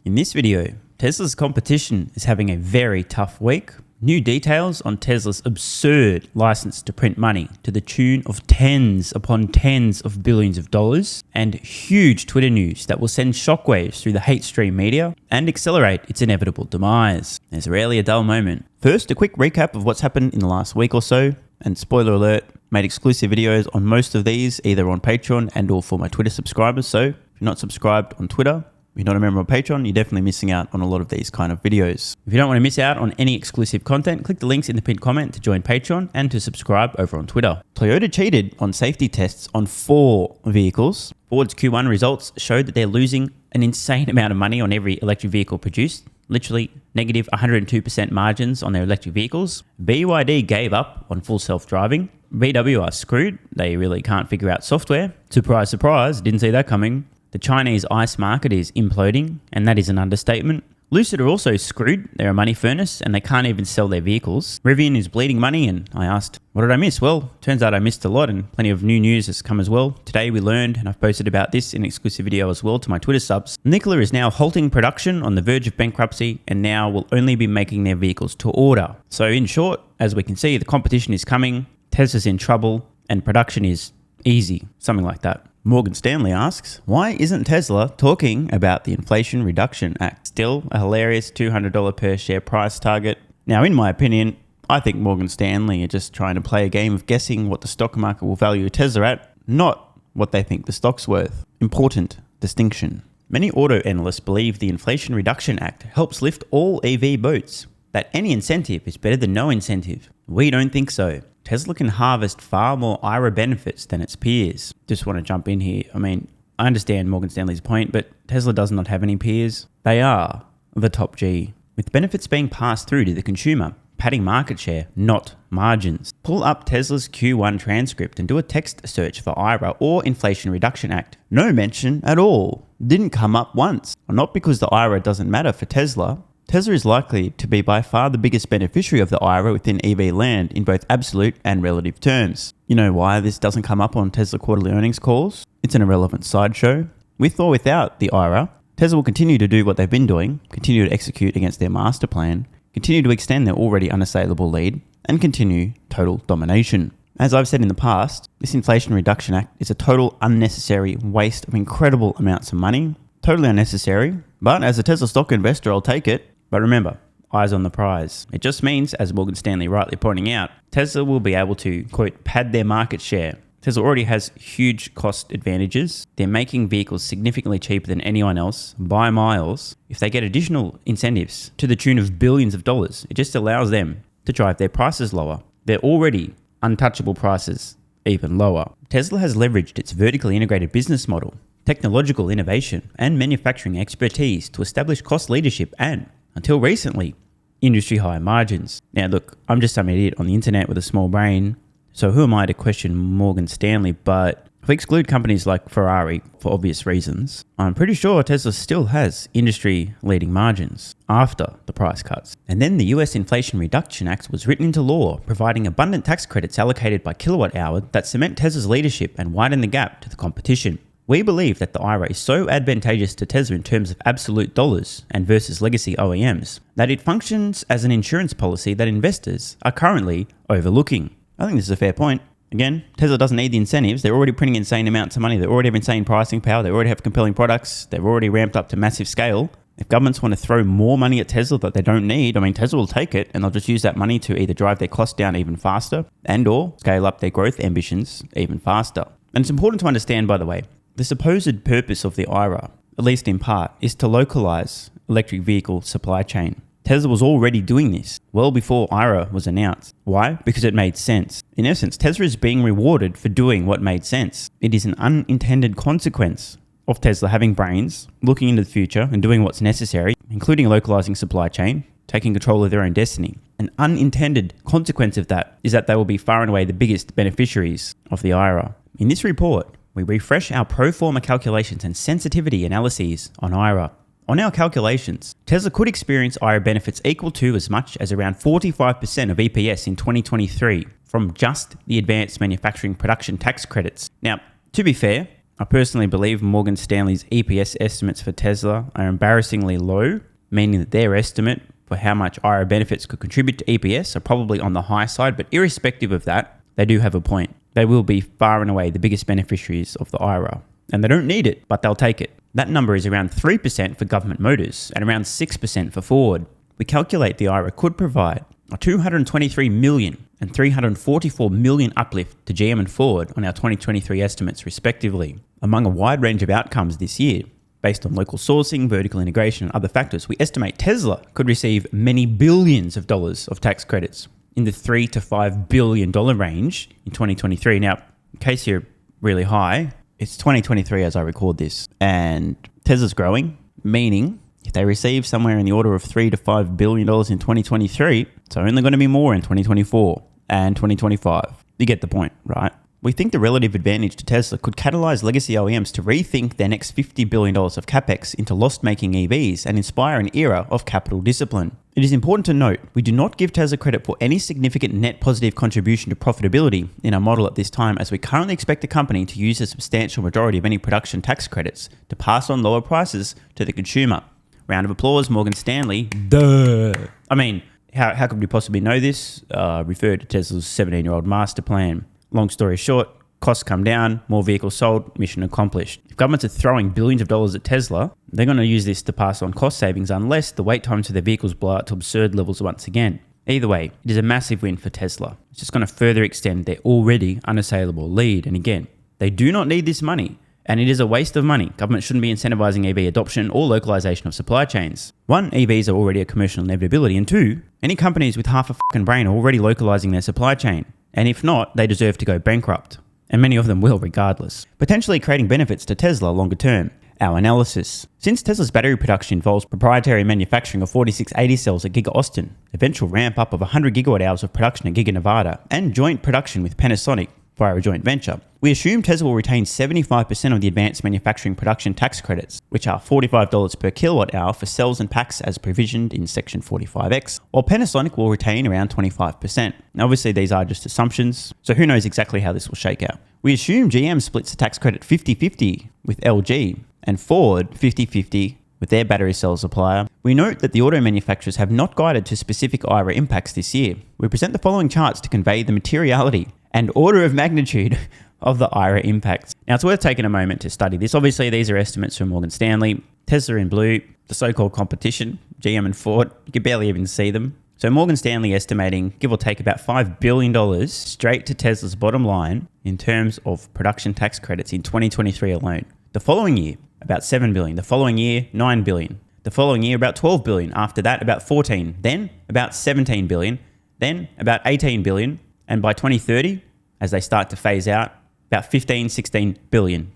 In this video, Tesla's competition is having a very tough week. New details on Tesla's absurd license to print money to the tune of tens upon tens of billions of dollars, and huge Twitter news that will send shockwaves through the hate stream media and accelerate its inevitable demise. There's rarely a dull moment. First, a quick recap of what's happened in the last week or so, and spoiler alert, made exclusive videos on most of these, either on Patreon and or for my Twitter subscribers. So if you're not subscribed on Twitter, if you're not a member of Patreon, you're definitely missing out on a lot of these kind of videos. If you don't want to miss out on any exclusive content, click the links in the pinned comment to join Patreon and to subscribe over on Twitter. Toyota cheated on safety tests on 4 vehicles. Ford's Q1 results showed that they're losing an insane amount of money on every electric vehicle produced. Literally negative 102% margins on their electric vehicles. BYD gave up on full self-driving. VW are screwed. They really can't figure out software. Surprise, surprise, didn't see that coming. The Chinese ICE market is imploding, and that is an understatement. Lucid are also screwed. They're a money furnace, and they can't even sell their vehicles. Rivian is bleeding money, and I asked, what did I miss? Well, turns out I missed a lot, and plenty of new news has come as well. Today we learned, and I've posted about this in an exclusive video as well to my Twitter subs. Nikola is now halting production on the verge of bankruptcy, and now will only be making their vehicles to order. So in short, as we can see, the competition is coming, Tesla's in trouble, and production is easy, something like that. Morgan Stanley asks, why isn't Tesla talking about the Inflation Reduction Act? Still a hilarious $200 per share price target. Now, in my opinion, I think Morgan Stanley are just trying to play a game of guessing what the stock market will value Tesla at, not what they think the stock's worth. Important distinction. Many auto analysts believe the Inflation Reduction Act helps lift all EV boats, that any incentive is better than no incentive. We don't think so. Tesla can harvest far more IRA benefits than its peers. Just want to jump in here. I mean, I understand Morgan Stanley's point, but Tesla does not have any peers. They are the top G, with benefits being passed through to the consumer, padding market share, not margins. Pull up Tesla's Q1 transcript and do a text search for IRA or Inflation Reduction Act. No mention at all. Didn't come up once. Not because the IRA doesn't matter for Tesla. Tesla is likely to be by far the biggest beneficiary of the IRA within EV land in both absolute and relative terms. You know why this doesn't come up on Tesla quarterly earnings calls? It's an irrelevant sideshow. With or without the IRA, Tesla will continue to do what they've been doing, continue to execute against their master plan, continue to extend their already unassailable lead, and continue total domination. As I've said in the past, this Inflation Reduction Act is a total unnecessary waste of incredible amounts of money. Totally unnecessary, but as a Tesla stock investor, I'll take it. But remember, eyes on the prize. It just means, as Morgan Stanley rightly pointing out, Tesla will be able to, quote, pad their market share. Tesla already has huge cost advantages. They're making vehicles significantly cheaper than anyone else by miles. If they get additional incentives to the tune of billions of dollars, it just allows them to drive their prices lower. They're already untouchable prices, even lower. Tesla has leveraged its vertically integrated business model, technological innovation, and manufacturing expertise to establish cost leadership and, until recently, industry high margins. Now look, I'm just some idiot on the internet with a small brain, so who am I to question Morgan Stanley? But if we exclude companies like Ferrari for obvious reasons, I'm pretty sure Tesla still has industry leading margins after the price cuts. And then the US Inflation Reduction Act was written into law, providing abundant tax credits allocated by kilowatt hour that cement Tesla's leadership and widen the gap to the competition. We believe that the IRA is so advantageous to Tesla in terms of absolute dollars and versus legacy OEMs that it functions as an insurance policy that investors are currently overlooking. I think this is a fair point. Again, Tesla doesn't need the incentives. They're already printing insane amounts of money. They already have insane pricing power. They already have compelling products. They've already ramped up to massive scale. If governments want to throw more money at Tesla that they don't need, I mean, Tesla will take it and they'll just use that money to either drive their costs down even faster and or scale up their growth ambitions even faster. And it's important to understand, by the way, the supposed purpose of the IRA, at least in part, is to localize electric vehicle supply chain. Tesla was already doing this well before IRA was announced. Why? Because it made sense. In essence, Tesla is being rewarded for doing what made sense. It is an unintended consequence of Tesla having brains, looking into the future and doing what's necessary, including localizing supply chain, taking control of their own destiny. An unintended consequence of that is that they will be far and away the biggest beneficiaries of the IRA. In this report, we refresh our pro forma calculations and sensitivity analyses on IRA. On our calculations, Tesla could experience IRA benefits equal to as much as around 45% of EPS in 2023 from just the advanced manufacturing production tax credits. Now, to be fair, I personally believe Morgan Stanley's EPS estimates for Tesla are embarrassingly low, meaning that their estimate for how much IRA benefits could contribute to EPS are probably on the high side, but irrespective of that, they do have a point. They will be far and away the biggest beneficiaries of the IRA, and they don't need it, but they'll take it. That number is around 3% for Government Motors and around 6% for Ford. We calculate the IRA could provide a $223 million and $344 million uplift to GM and Ford on our 2023 estimates respectively. Among a wide range of outcomes this year, based on local sourcing, vertical integration and other factors, we estimate Tesla could receive many billions of dollars of tax credits in the $3 to $5 billion range in 2023. Now, in case you're really high, it's 2023 as I record this, and Tesla's growing, meaning if they receive somewhere in the order of $3 to $5 billion in 2023, it's only going to be more in 2024 and 2025. You get the point, right? We think the relative advantage to Tesla could catalyze legacy OEMs to rethink their next $50 billion of capex into loss-making EVs and inspire an era of capital discipline. It is important to note, we do not give Tesla credit for any significant net positive contribution to profitability in our model at this time, as we currently expect the company to use a substantial majority of any production tax credits to pass on lower prices to the consumer. Round of applause, Morgan Stanley. Duh. I mean, how could we possibly know this? Refer to Tesla's 17-year-old master plan. Long story short, costs come down, more vehicles sold, mission accomplished. If governments are throwing billions of dollars at Tesla, they're going to use this to pass on cost savings unless the wait times for their vehicles blow out to absurd levels once again. Either way, it is a massive win for Tesla. It's just going to further extend their already unassailable lead. And again, they do not need this money. And it is a waste of money. Government shouldn't be incentivizing EV adoption or localization of supply chains. One, EVs are already a commercial inevitability. And two, any companies with half a fucking brain are already localizing their supply chain. And if not, they deserve to go bankrupt. And many of them will regardless. Potentially creating benefits to Tesla longer term. Our analysis. Since Tesla's battery production involves proprietary manufacturing of 4680 cells at Giga Austin, eventual ramp up of 100 gigawatt hours of production at Giga Nevada, and joint production with Panasonic via a joint venture, we assume Tesla will retain 75% of the advanced manufacturing production tax credits, which are $45 per kilowatt hour for cells and packs as provisioned in Section 45X, while Panasonic will retain around 25%. Now, obviously, these are just assumptions, so who knows exactly how this will shake out. We assume GM splits the tax credit 50-50 with LG and Ford 50-50 with their battery cell supplier. We note that the auto manufacturers have not guided to specific IRA impacts this year. We present the following charts to convey the materiality and order of magnitude of the IRA impacts. Now, it's worth taking a moment to study this. Obviously, these are estimates from Morgan Stanley. Tesla in blue, the so-called competition, GM and Ford, you can barely even see them. So Morgan Stanley estimating, give or take, about $5 billion straight to Tesla's bottom line in terms of production tax credits in 2023 alone. The following year, about $7 billion. The following year, $9 billion. The following year, about $12 billion. After that, about $14 billion. Then about $17 billion. Then about $18 billion. And by 2030, as they start to phase out, about $16 billion.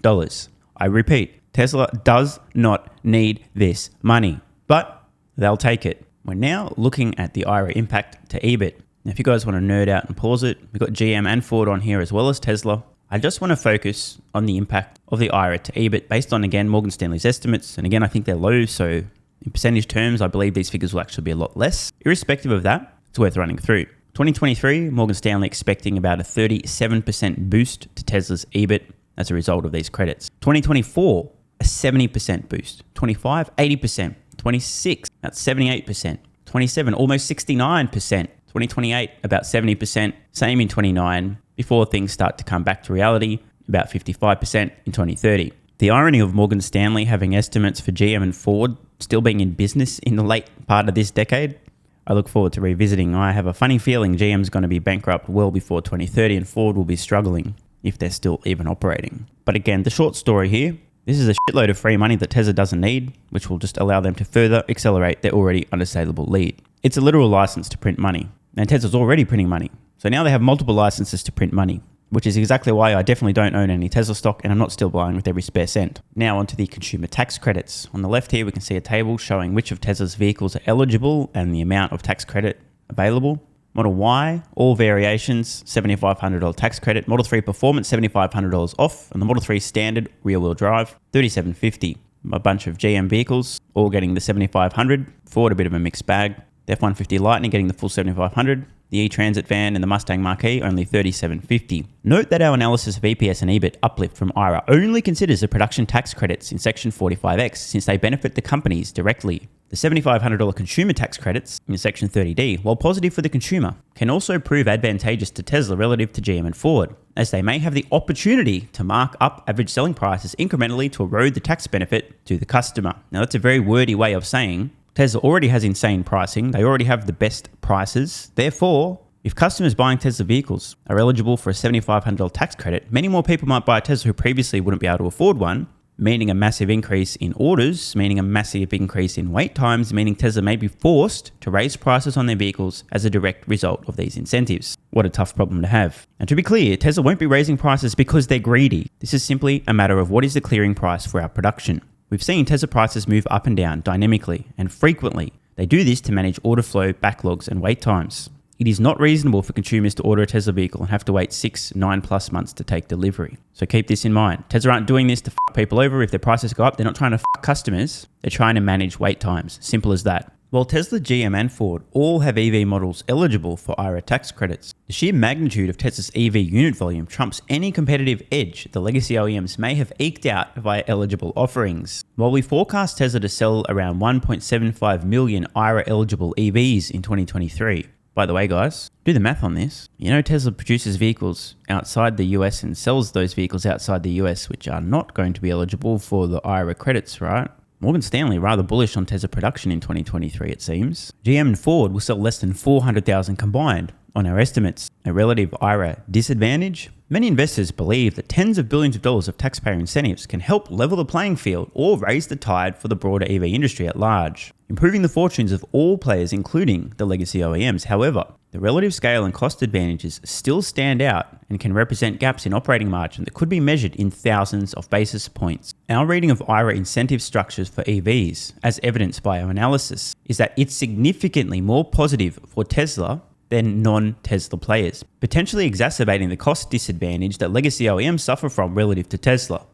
I repeat, Tesla does not need this money, but they'll take it. We're now looking at the IRA impact to EBIT. Now, if you guys want to nerd out and pause it, we've got GM and Ford on here as well as Tesla. I just want to focus on the impact of the IRA to EBIT based on, again, Morgan Stanley's estimates. And again, I think they're low, so in percentage terms, I believe these figures will actually be a lot less. Irrespective of that, it's worth running through. 2023, Morgan Stanley expecting about a 37% boost to Tesla's EBIT as a result of these credits. 2024, a 70% boost. 25, 80%. 26, about 78%. 27, almost 69%. 2028, about 70%. Same in 29, before things start to come back to reality, about 55% in 2030. The irony of Morgan Stanley having estimates for GM and Ford still being in business in the late part of this decade, I look forward to revisiting. I have a funny feeling GM's going to be bankrupt well before 2030 and Ford will be struggling if they're still even operating. But again, the short story here, this is a shitload of free money that Tesla doesn't need, which will just allow them to further accelerate their already unassailable lead. It's a literal license to print money, and Tesla's already printing money. So now they have multiple licenses to print money, which is exactly why I definitely don't own any Tesla stock and I'm not still buying with every spare cent. Now onto the consumer tax credits. On the left here, we can see a table showing which of Tesla's vehicles are eligible and the amount of tax credit available. Model Y, all variations, $7,500 tax credit. Model 3 Performance, $7,500 off. And the Model 3 Standard rear-wheel drive, $3,750. A bunch of GM vehicles, all getting the $7,500. Ford, a bit of a mixed bag. The F-150 Lightning getting the full $7,500. The E-Transit van and the Mustang Mach-E only $37.50. Note that our analysis of EPS and EBIT uplift from IRA only considers the production tax credits in Section 45X since they benefit the companies directly. The $7,500 consumer tax credits in Section 30D, while positive for the consumer, can also prove advantageous to Tesla relative to GM and Ford, as they may have the opportunity to mark up average selling prices incrementally to erode the tax benefit to the customer. Now that's a very wordy way of saying Tesla already has insane pricing. They already have the best prices. Therefore, if customers buying Tesla vehicles are eligible for a $7,500 tax credit, many more people might buy a Tesla who previously wouldn't be able to afford one, meaning a massive increase in orders, meaning a massive increase in wait times, meaning Tesla may be forced to raise prices on their vehicles as a direct result of these incentives. What a tough problem to have. And to be clear, Tesla won't be raising prices because they're greedy. This is simply a matter of what is the clearing price for our production. We've seen Tesla prices move up and down dynamically and frequently. They do this to manage order flow, backlogs, and wait times. It is not reasonable for consumers to order a Tesla vehicle and have to wait 9+ months to take delivery. So keep this in mind. Tesla aren't doing this to f people over. If their prices go up, they're not trying to f customers. They're trying to manage wait times. Simple as that. While Tesla, GM, and Ford all have EV models eligible for IRA tax credits, the sheer magnitude of Tesla's EV unit volume trumps any competitive edge the legacy OEMs may have eked out via eligible offerings. While we forecast Tesla to sell around 1.75 million IRA-eligible EVs in 2023, by the way, guys, do the math on this. You know Tesla produces vehicles outside the US and sells those vehicles outside the US, which are not going to be eligible for the IRA credits, right? Morgan Stanley rather bullish on Tesla production in 2023, it seems. GM and Ford will sell less than 400,000 combined on our estimates. A relative IRA disadvantage? Many investors believe that tens of billions of dollars of taxpayer incentives can help level the playing field or raise the tide for the broader EV industry at large, improving the fortunes of all players, including the legacy OEMs. However, the relative scale and cost advantages still stand out and can represent gaps in operating margin that could be measured in thousands of basis points. Our reading of IRA incentive structures for EVs, as evidenced by our analysis, is that it's significantly more positive for Tesla than non-Tesla players, potentially exacerbating the cost disadvantage that legacy OEMs suffer from relative to Tesla.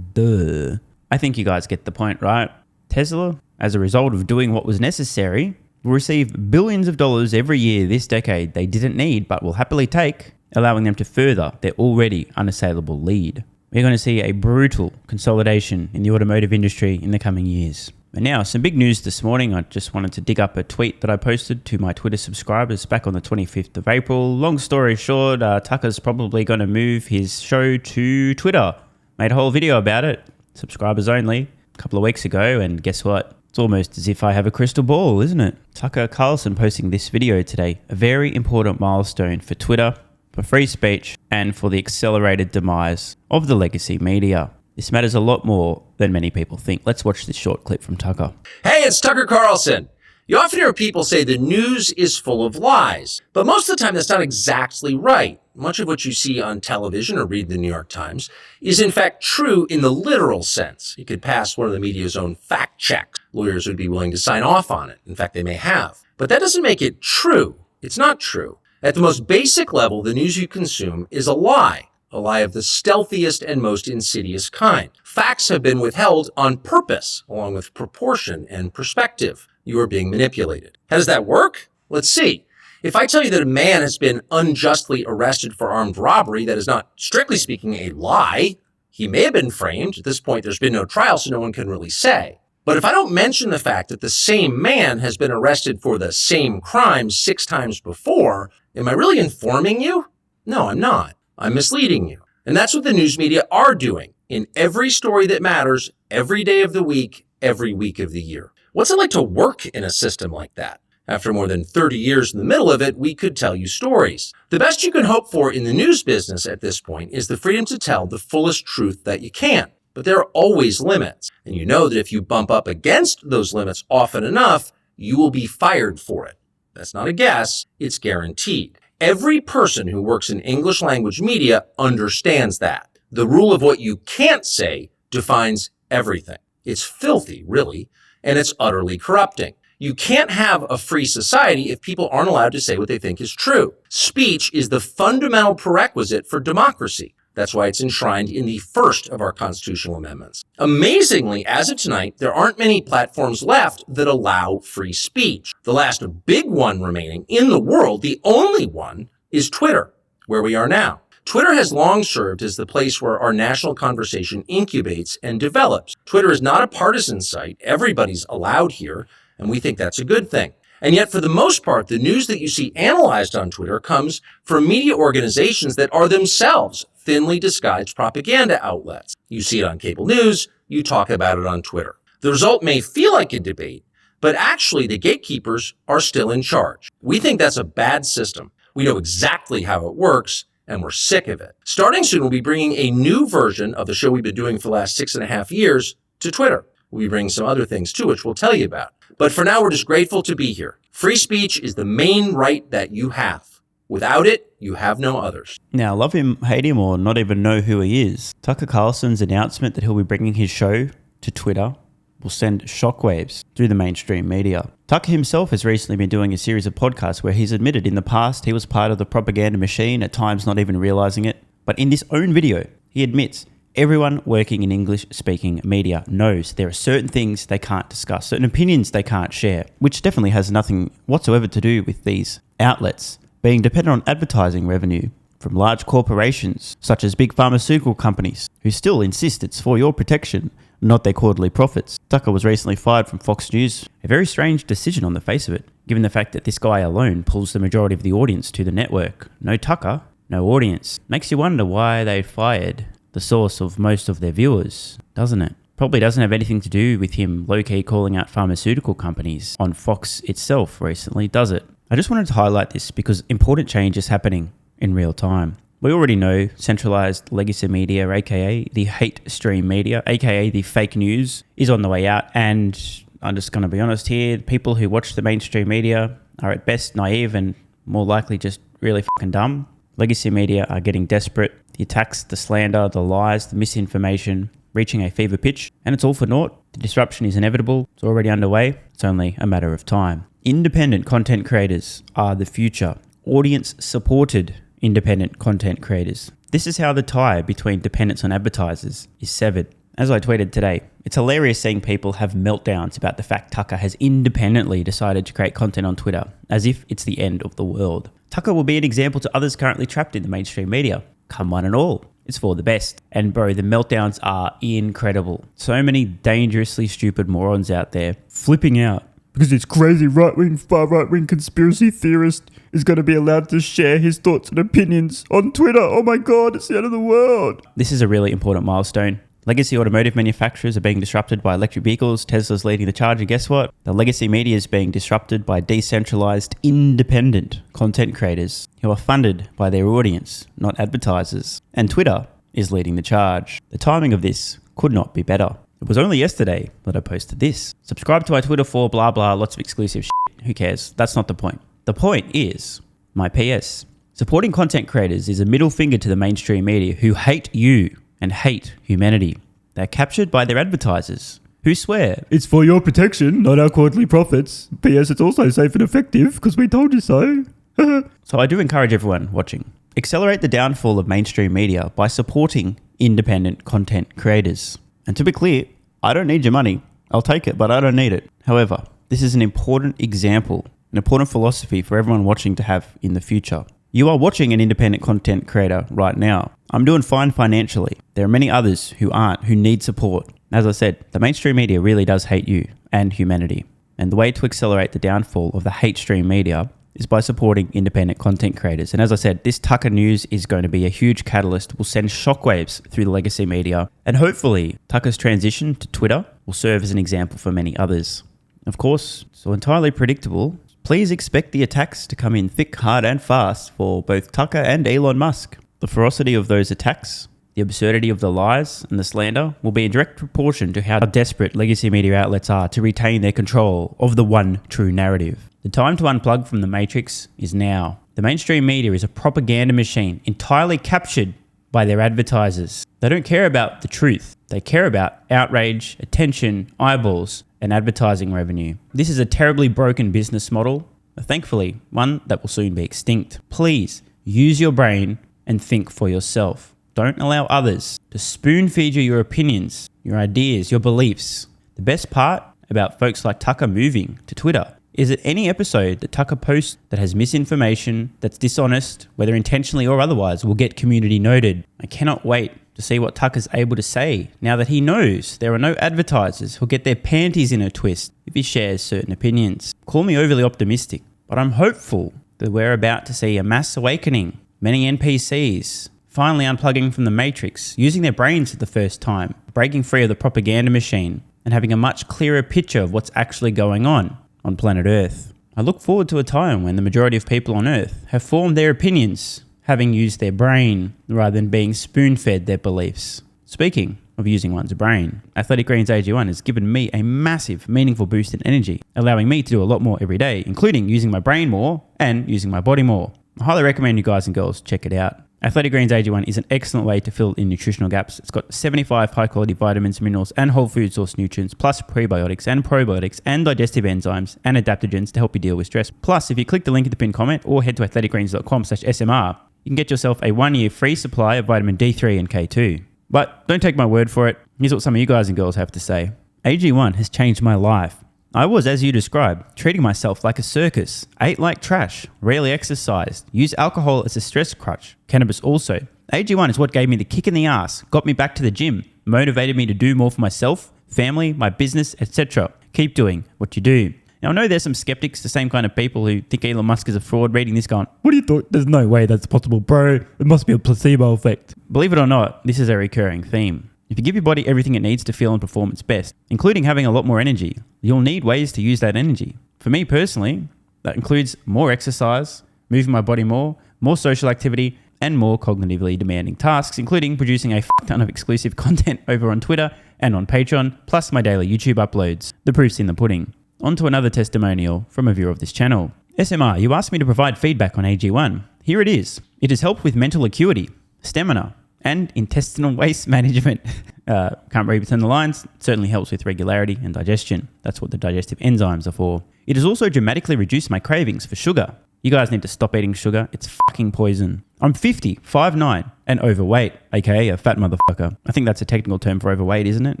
Duh. I think you guys get the point, right? Tesla, as a result of doing what was necessary, will receive billions of dollars every year this decade they didn't need but will happily take, allowing them to further their already unassailable lead. We're going to see a brutal consolidation in the automotive industry in the coming years. And now, some big news this morning. I just wanted to dig up a tweet that I posted to my Twitter subscribers back on the 25th of April. Long story short, Tucker's probably going to move his show to Twitter. Made a whole video about it, subscribers only, a couple of weeks ago, and guess what? It's almost as if I have a crystal ball, isn't it? Tucker Carlson posting this video today, a very important milestone for Twitter, for free speech, and for the accelerated demise of the legacy media. This matters a lot more than many people think. Let's watch this short clip from Tucker. Hey, it's Tucker Carlson. You often hear people say the news is full of lies, but most of the time that's not exactly right. Much of what you see on television or read the New York Times is in fact true in the literal sense. It could pass one of the media's own fact checks. Lawyers would be willing to sign off on it. In fact, they may have. But that doesn't make it true. It's not true. At the most basic level, the news you consume is a lie of the stealthiest and most insidious kind. Facts have been withheld on purpose, along with proportion and perspective. You are being manipulated. How does that work? Let's see. If I tell you that a man has been unjustly arrested for armed robbery, that is not, strictly speaking, a lie. He may have been framed. At this point, there's been no trial, so no one can really say. But if I don't mention the fact that the same man has been arrested for the same crime 6 times before, am I really informing you? No, I'm not. I'm misleading you. And that's what the news media are doing in every story that matters, every day of the week, every week of the year. What's it like to work in a system like that? After more than 30 years in the middle of it, we could tell you stories. The best you can hope for in the news business at this point is the freedom to tell the fullest truth that you can. But there are always limits. And you know that if you bump up against those limits often enough, you will be fired for it. That's not a guess, it's guaranteed. Every person who works in English language media understands that. The rule of what you can't say defines everything. It's filthy, really, and it's utterly corrupting. You can't have a free society if people aren't allowed to say what they think is true. Speech is the fundamental prerequisite for democracy. That's why it's enshrined in the first of our constitutional amendments. Amazingly, as of tonight, there aren't many platforms left that allow free speech. The last big one remaining in the world, the only one, is Twitter, where we are now. Twitter has long served as the place where our national conversation incubates and develops. Twitter is not a partisan site. Everybody's allowed here, and we think that's a good thing. And yet, for the most part, the news that you see analyzed on Twitter comes from media organizations that are themselves thinly disguised propaganda outlets. You see it on cable news, you talk about it on Twitter. The result may feel like a debate, but actually the gatekeepers are still in charge. We think that's a bad system. We know exactly how it works, and we're sick of it. Starting soon, we'll be bringing a new version of the show we've been doing for the last 6.5 years to Twitter. We'll be bringing some other things too, which we'll tell you about. But for now, we're just grateful to be here. Free speech is the main right that you have. Without it, you have no others. Now, love him, hate him, or not even know who he is, Tucker Carlson's announcement that he'll be bringing his show to Twitter will send shockwaves through the mainstream media. Tucker himself has recently been doing a series of podcasts where he's admitted in the past he was part of the propaganda machine, at times not even realizing it. But in this own video, he admits everyone working in English-speaking media knows there are certain things they can't discuss, certain opinions they can't share, which definitely has nothing whatsoever to do with these outlets being dependent on advertising revenue from large corporations such as big pharmaceutical companies who still insist it's for your protection, not their quarterly profits. Tucker was recently fired from Fox News, a very strange decision on the face of it, given the fact that this guy alone pulls the majority of the audience to the network. No Tucker, no audience. Makes you wonder why they fired the source of most of their viewers, doesn't it? Probably doesn't have anything to do with him low-key calling out pharmaceutical companies on Fox itself recently, does it? I just wanted to highlight this because important change is happening in real time. We already know centralized legacy media, aka the hate stream media, aka the fake news, is on the way out. And I'm just going to be honest here, people who watch the mainstream media are at best naive and more likely just really fucking dumb. Legacy media are getting desperate. The attacks, the slander, the lies, the misinformation reaching a fever pitch, and it's all for naught. The disruption is inevitable. It's already underway. It's only a matter of time. Independent content creators are the future. Audience-supported independent content creators. This is how the tie between dependence on advertisers is severed. As I tweeted today, it's hilarious seeing people have meltdowns about the fact Tucker has independently decided to create content on Twitter, as if it's the end of the world. Tucker will be an example to others currently trapped in the mainstream media. Come one and all. It's for the best. And bro, the meltdowns are incredible. So many dangerously stupid morons out there flipping out because this crazy right-wing, far right-wing conspiracy theorist is going to be allowed to share his thoughts and opinions on Twitter. Oh my God, it's the end of the world. This is a really important milestone. Legacy automotive manufacturers are being disrupted by electric vehicles. Tesla's leading the charge, and guess what? The legacy media is being disrupted by decentralized, independent content creators who are funded by their audience, not advertisers. And Twitter is leading the charge. The timing of this could not be better. It was only yesterday that I posted this. Subscribe to my Twitter for blah blah, lots of exclusive shit. Who cares? That's not the point. The point is, my PS. Supporting content creators is a middle finger to the mainstream media who hate you and hate humanity. They're captured by their advertisers who swear it's for your protection, not our quarterly profits. P.S. It's also safe and effective because we told you so. So I do encourage everyone watching, accelerate the downfall of mainstream media by supporting independent content creators. And to be clear, I don't need your money. I'll take it, but I don't need it. However, this is an important example, an important philosophy for everyone watching to have in the future. You are watching an independent content creator right now. I'm doing fine financially. There are many others who aren't, who need support. As I said, the mainstream media really does hate you and humanity. And the way to accelerate the downfall of the hate stream media is by supporting independent content creators. And as I said, this Tucker news is going to be a huge catalyst, will send shockwaves through the legacy media. And hopefully, Tucker's transition to Twitter will serve as an example for many others. Of course, so entirely predictable. Please expect the attacks to come in thick, hard, and fast for both Tucker and Elon Musk. The ferocity of those attacks, the absurdity of the lies and the slander will be in direct proportion to how desperate legacy media outlets are to retain their control of the one true narrative. The time to unplug from the matrix is now. The mainstream media is a propaganda machine entirely captured by their advertisers. They don't care about the truth. They care about outrage, attention, eyeballs, and advertising revenue. This is a terribly broken business model, but thankfully one that will soon be extinct. Please use your brain and think for yourself. Don't allow others to spoon feed you your opinions, your ideas, your beliefs. The best part about folks like Tucker moving to Twitter is that any episode that Tucker posts that has misinformation, that's dishonest, whether intentionally or otherwise, will get community noted. I cannot wait to see what Tucker's able to say now that he knows there are no advertisers who'll get their panties in a twist if he shares certain opinions. Call me overly optimistic, but I'm hopeful that we're about to see a mass awakening. Many NPCs finally unplugging from the matrix, using their brains for the first time, breaking free of the propaganda machine, and having a much clearer picture of what's actually going on planet Earth. I look forward to a time when the majority of people on Earth have formed their opinions, having used their brain rather than being spoon-fed their beliefs. Speaking of using one's brain, Athletic Greens AG1 has given me a massive, meaningful boost in energy, allowing me to do a lot more every day, including using my brain more and using my body more. I highly recommend you guys and girls check it out. Athletic Greens AG1 is an excellent way to fill in nutritional gaps. It's got 75 high-quality vitamins, minerals, and whole food source nutrients, plus prebiotics and probiotics and digestive enzymes and adaptogens to help you deal with stress. Plus, if you click the link in the pinned comment or head to athleticgreens.com/SMR, you can get yourself a 1-year free supply of vitamin D3 and K2. But don't take my word for it. Here's what some of you guys and girls have to say. AG1 has changed my life. I was, as you described, treating myself like a circus, ate like trash, rarely exercised, used alcohol as a stress crutch, cannabis also. AG1 is what gave me the kick in the ass, got me back to the gym, motivated me to do more for myself, family, my business, etc. Keep doing what you do. Now, I know there's some skeptics, the same kind of people who think Elon Musk is a fraud, reading this going, what do you thought? There's no way that's possible, bro. It must be a placebo effect. Believe it or not, this is a recurring theme. If you give your body everything it needs to feel and perform its best, including having a lot more energy, you'll need ways to use that energy. For me personally, that includes more exercise, moving my body more social activity, and more cognitively demanding tasks, including producing a ton of exclusive content over on Twitter and on Patreon, plus my daily YouTube uploads. The proof's in the pudding. On to another testimonial from a viewer of this channel. SMR, you asked me to provide feedback on AG1. Here it is. It has helped with mental acuity, stamina, and intestinal waste management. Can't read between the lines. It certainly helps with regularity and digestion. That's what the digestive enzymes are for. It has also dramatically reduced my cravings for sugar. You guys need to stop eating sugar. It's fucking poison. I'm 50, 5'9", and overweight, aka a fat motherfucker. I think that's a technical term for overweight, isn't it?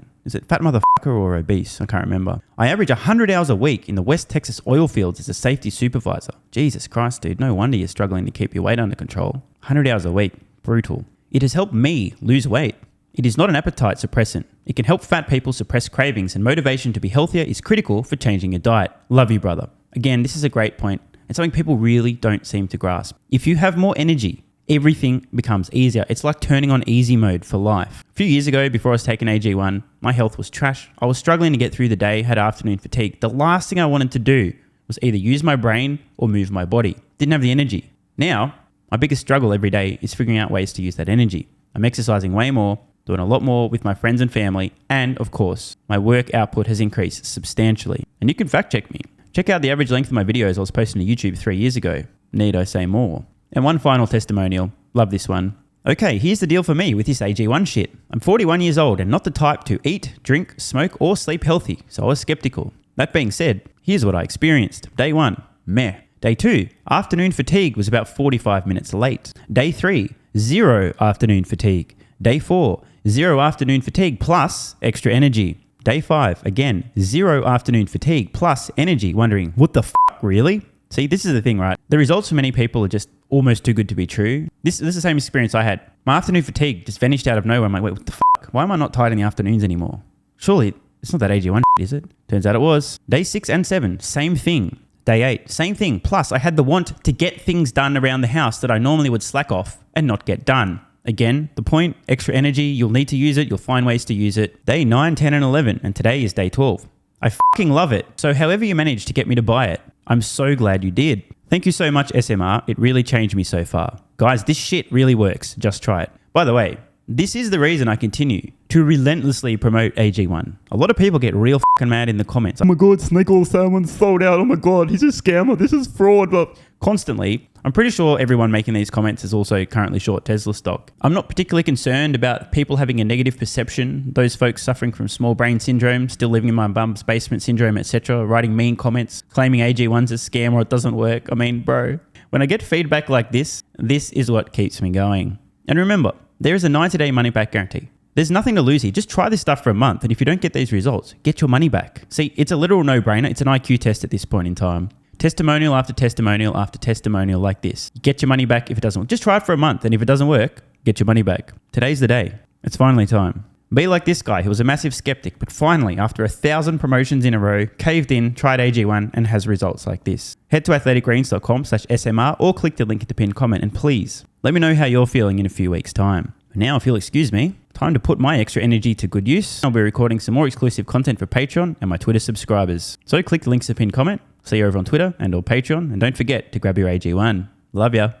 Is it fat motherfucker or obese? I can't remember. I average 100 hours a week in the West Texas oil fields as a safety supervisor. Jesus Christ, dude. No wonder you're struggling to keep your weight under control. 100 hours a week. Brutal. It has helped me lose weight. It is not an appetite suppressant. It can help fat people suppress cravings, and motivation to be healthier is critical for changing your diet. Love you, brother. Again, this is a great point and something people really don't seem to grasp. If you have more energy, everything becomes easier. It's like turning on easy mode for life. A few years ago, before I was taking AG1, my health was trash. I was struggling to get through the day, had afternoon fatigue. The last thing I wanted to do was either use my brain or move my body. Didn't have the energy. Now, my biggest struggle every day is figuring out ways to use that energy. I'm exercising way more, doing a lot more with my friends and family, and of course, my work output has increased substantially. And you can fact check me. Check out the average length of my videos I was posting to YouTube 3 years ago. Need I say more? And one final testimonial. Love this one. Okay, here's the deal for me with this AG1 shit. I'm 41 years old and not the type to eat, drink, smoke, or sleep healthy, so I was skeptical. That being said, here's what I experienced. Day 1, meh. Day 2, afternoon fatigue was about 45 minutes late. Day 3, 0 afternoon fatigue. Day 4, 0 afternoon fatigue plus extra energy. Day 5, again, 0 afternoon fatigue plus energy, wondering, what the fuck, really? See, this is the thing, right? The results for many people are just almost too good to be true. This is the same experience I had. My afternoon fatigue just vanished out of nowhere. I'm like, wait, what the fuck? Why am I not tired in the afternoons anymore? Surely, it's not that AG1 is it? Turns out it was. Day 6 and 7, same thing. Day 8, same thing. Plus, I had the want to get things done around the house that I normally would slack off and not get done. Again, the point, extra energy, you'll need to use it, you'll find ways to use it. Day 9, 10, and 11, and today is day 12. I fucking love it. So however you managed to get me to buy it, I'm so glad you did. Thank you so much, SMR. It really changed me so far. Guys, this shit really works. Just try it. By the way, this is the reason I continue to relentlessly promote AG1. A lot of people get real fucking mad in the comments. Oh my God, Snake Oil Salmon's sold out. Oh my God, he's a scammer. This is fraud. But constantly, I'm pretty sure everyone making these comments is also currently short Tesla stock. I'm not particularly concerned about people having a negative perception, those folks suffering from small brain syndrome, still living in my bum's basement syndrome, etc., writing mean comments, claiming AG1's a scam or it doesn't work. I mean, bro, when I get feedback like this is what keeps me going. And remember, There is a 90-day money-back guarantee. There's nothing to lose here. Just try this stuff for a month, and if you don't get these results, get your money back. See, it's a literal no-brainer. It's an IQ test at this point in time. Testimonial after testimonial after testimonial like this. Get your money back if it doesn't work. Just try it for a month, and if it doesn't work, get your money back. Today's the day. It's finally time. Be like this guy who was a massive skeptic, but finally, after 1,000 promotions in a row, caved in, tried AG1, and has results like this. Head to athleticgreens.com/SMR or click the link in the pinned comment, and please, let me know how you're feeling in a few weeks' time. Now, if you'll excuse me, time to put my extra energy to good use. I'll be recording some more exclusive content for Patreon and my Twitter subscribers. So click the links in the pinned comment, see you over on Twitter and or Patreon, and don't forget to grab your AG1. Love ya.